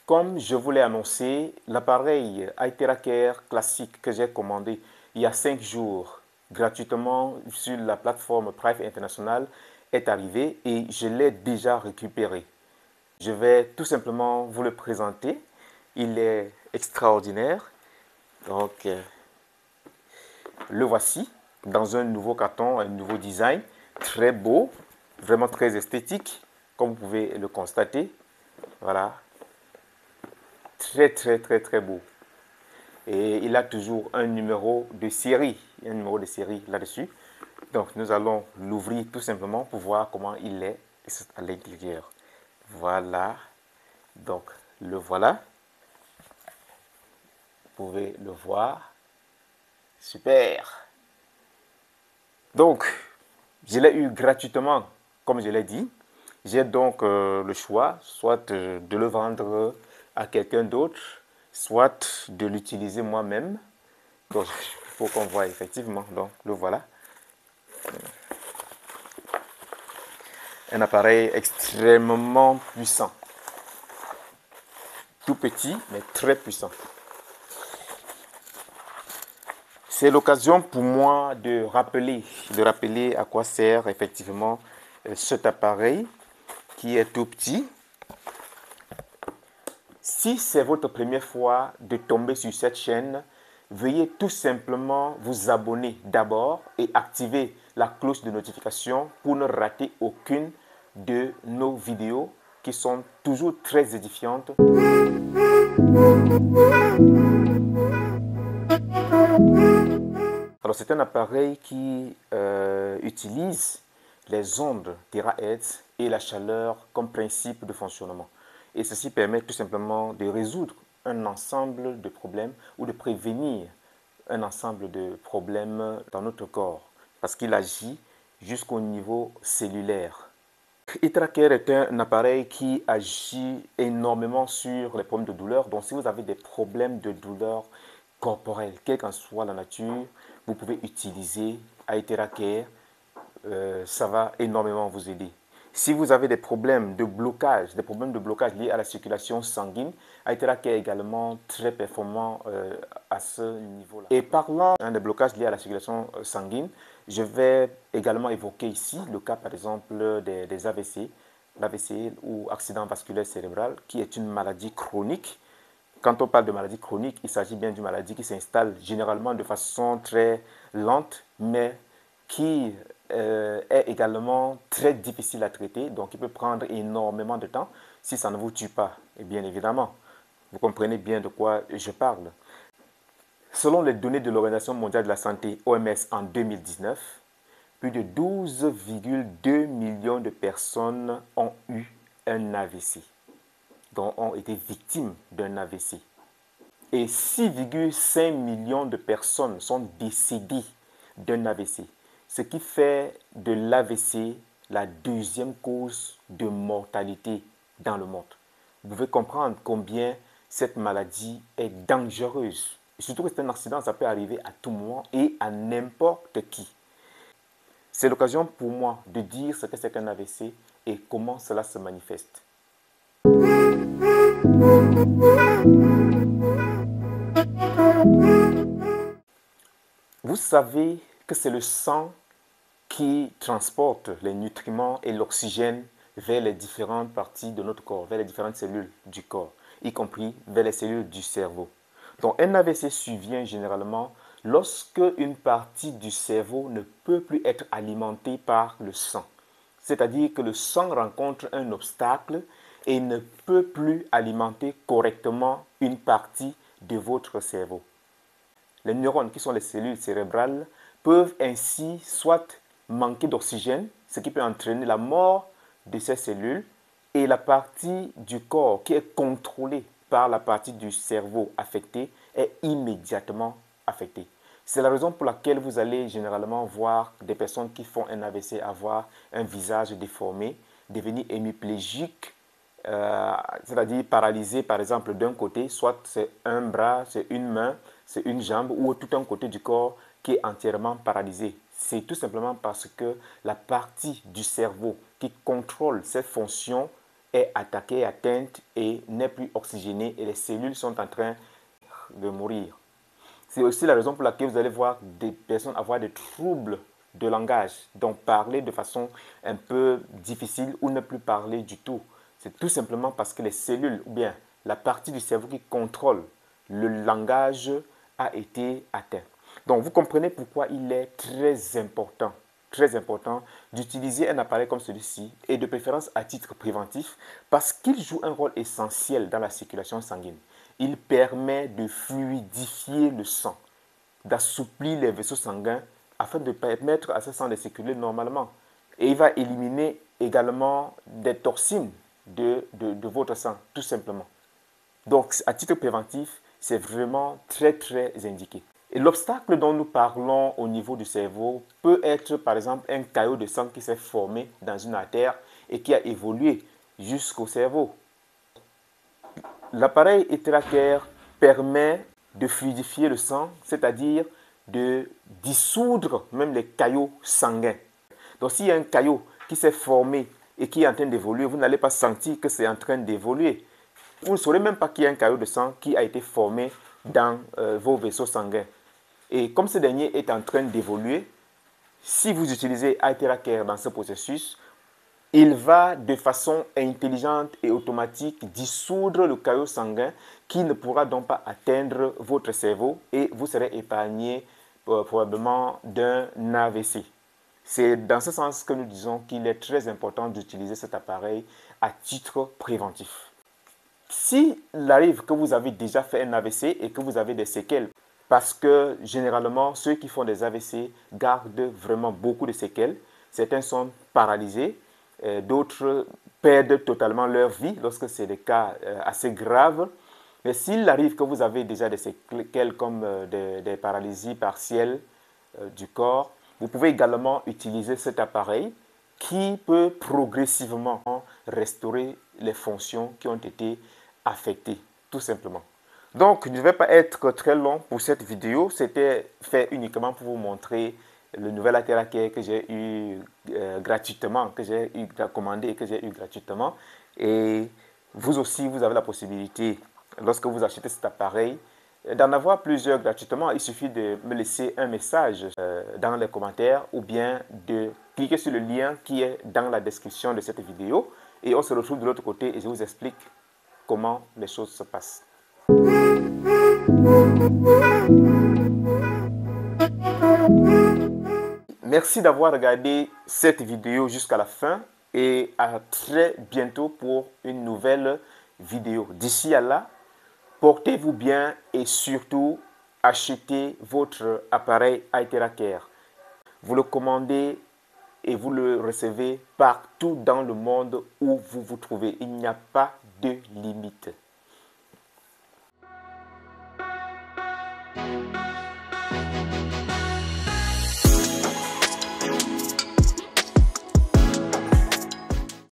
Comme je vous l'ai annoncé, l'appareil iTeraCare classique que j'ai commandé il y a 5 jours gratuitement sur la plateforme Prive International est arrivé et je l'ai déjà récupéré. Je vais tout simplement vous le présenter. Il est extraordinaire. Donc, le voici dans un nouveau carton, un nouveau design, très beau, vraiment très esthétique, comme vous pouvez le constater. Voilà, très beau. Et il a toujours un numéro de série, là-dessus. Donc nous allons l'ouvrir tout simplement pour voir comment il est à l'intérieur. Voilà, donc le voilà. Vous pouvez le voir. Super. Donc, je l'ai eu gratuitement, comme je l'ai dit. J'ai donc le choix, soit de le vendre à quelqu'un d'autre, soit de l'utiliser moi-même. Donc, il faut qu'on voit effectivement. Donc, le voilà. Un appareil extrêmement puissant. Tout petit, mais très puissant. C'est l'occasion pour moi de rappeler à quoi sert effectivement cet appareil qui est tout petit. Si c'est votre première fois de tomber sur cette chaîne, veuillez tout simplement vous abonner d'abord et activer la cloche de notification pour ne rater aucune de nos vidéos qui sont toujours très édifiantes. Alors c'est un appareil qui utilise les ondes THz et la chaleur comme principe de fonctionnement. Et ceci permet tout simplement de résoudre un ensemble de problèmes ou de prévenir un ensemble de problèmes dans notre corps parce qu'il agit jusqu'au niveau cellulaire. iTeraCare est un appareil qui agit énormément sur les problèmes de douleur. Donc si vous avez des problèmes de douleur corporelle, quelle qu'en soit la nature, vous pouvez utiliser iTeraCare. Ça va énormément vous aider. Si vous avez des problèmes de blocage liés à la circulation sanguine, iTeraCare est également très performant à ce niveau-là. Et parlant des blocages liés à la circulation sanguine, je vais également évoquer ici le cas par exemple des AVC, l'AVC ou accident vasculaire cérébral, qui est une maladie chronique. Quand on parle de maladie chronique, il s'agit bien d'une maladie qui s'installe généralement de façon très lente, mais qui est également très difficile à traiter, donc il peut prendre énormément de temps si ça ne vous tue pas, et bien évidemment. Vous comprenez bien de quoi je parle. Selon les données de l'Organisation mondiale de la santé, OMS, en 2019, plus de 12,2 millions de personnes ont eu un AVC, donc ont été victimes d'un AVC. Et 6,5 millions de personnes sont décédées d'un AVC, ce qui fait de l'AVC la deuxième cause de mortalité dans le monde. Vous pouvez comprendre combien cette maladie est dangereuse. Surtout que c'est un accident, ça peut arriver à tout moment et à n'importe qui. C'est l'occasion pour moi de dire ce que c'est qu'un AVC et comment cela se manifeste. Vous savez que c'est le sang qui transporte les nutriments et l'oxygène vers les différentes parties de notre corps, vers les différentes cellules du corps, y compris vers les cellules du cerveau. Donc un AVC survient généralement lorsque une partie du cerveau ne peut plus être alimentée par le sang. C'est-à-dire que le sang rencontre un obstacle et ne peut plus alimenter correctement une partie de votre cerveau. Les neurones, qui sont les cellules cérébrales, peuvent ainsi soit manquer d'oxygène, ce qui peut entraîner la mort de ces cellules, et la partie du corps qui est contrôlée par la partie du cerveau affectée est immédiatement affectée. C'est la raison pour laquelle vous allez généralement voir des personnes qui font un AVC avoir un visage déformé, devenir hémiplégique, c'est-à-dire paralysé par exemple d'un côté, soit c'est un bras, c'est une main, c'est une jambe ou tout un côté du corps qui est entièrement paralysé. C'est tout simplement parce que la partie du cerveau qui contrôle ces fonctions est attaquée, atteinte et n'est plus oxygénée et les cellules sont en train de mourir. C'est aussi la raison pour laquelle vous allez voir des personnes avoir des troubles de langage, donc parler de façon un peu difficile ou ne plus parler du tout. C'est tout simplement parce que les cellules ou bien la partie du cerveau qui contrôle le langage a été atteinte. Donc vous comprenez pourquoi il est très important d'utiliser un appareil comme celui-ci et de préférence à titre préventif parce qu'il joue un rôle essentiel dans la circulation sanguine. Il permet de fluidifier le sang, d'assouplir les vaisseaux sanguins afin de permettre à ce sang de circuler normalement. Et il va éliminer également des toxines de votre sang, tout simplement. Donc, à titre préventif, c'est vraiment très indiqué. Et l'obstacle dont nous parlons au niveau du cerveau peut être, par exemple, un caillot de sang qui s'est formé dans une artère et qui a évolué jusqu'au cerveau. L'appareil Eteraker permet de fluidifier le sang, c'est-à-dire de dissoudre même les caillots sanguins. Donc s'il y a un caillot qui s'est formé et qui est en train d'évoluer, vous n'allez pas sentir que c'est en train d'évoluer. Vous ne saurez même pas qu'il y a un caillot de sang qui a été formé dans vos vaisseaux sanguins. Et comme ce dernier est en train d'évoluer, si vous utilisez Eteraker dans ce processus, il va de façon intelligente et automatique dissoudre le caillot sanguin qui ne pourra donc pas atteindre votre cerveau et vous serez épargné probablement d'un AVC. C'est dans ce sens que nous disons qu'il est très important d'utiliser cet appareil à titre préventif. S'il arrive que vous avez déjà fait un AVC et que vous avez des séquelles, parce que généralement ceux qui font des AVC gardent vraiment beaucoup de séquelles, certains sont paralysés, d'autres perdent totalement leur vie lorsque c'est des cas assez graves. Mais s'il arrive que vous avez déjà des séquelles comme des paralysies partielles du corps, vous pouvez également utiliser cet appareil qui peut progressivement restaurer les fonctions qui ont été affectées, tout simplement. Donc, je ne vais pas être très long pour cette vidéo. C'était fait uniquement pour vous montrer le nouvel Eteraker que j'ai eu gratuitement, que j'ai eu commandé et que j'ai eu gratuitement. Et vous aussi, vous avez la possibilité, lorsque vous achetez cet appareil, d'en avoir plusieurs gratuitement. Il suffit de me laisser un message dans les commentaires ou bien de cliquer sur le lien qui est dans la description de cette vidéo. Et on se retrouve de l'autre côté et je vous explique comment les choses se passent. Merci d'avoir regardé cette vidéo jusqu'à la fin et à très bientôt pour une nouvelle vidéo. D'ici à là, portez-vous bien et surtout achetez votre appareil Eteraker. Vous le commandez et vous le recevez partout dans le monde où vous vous trouvez. Il n'y a pas de limite.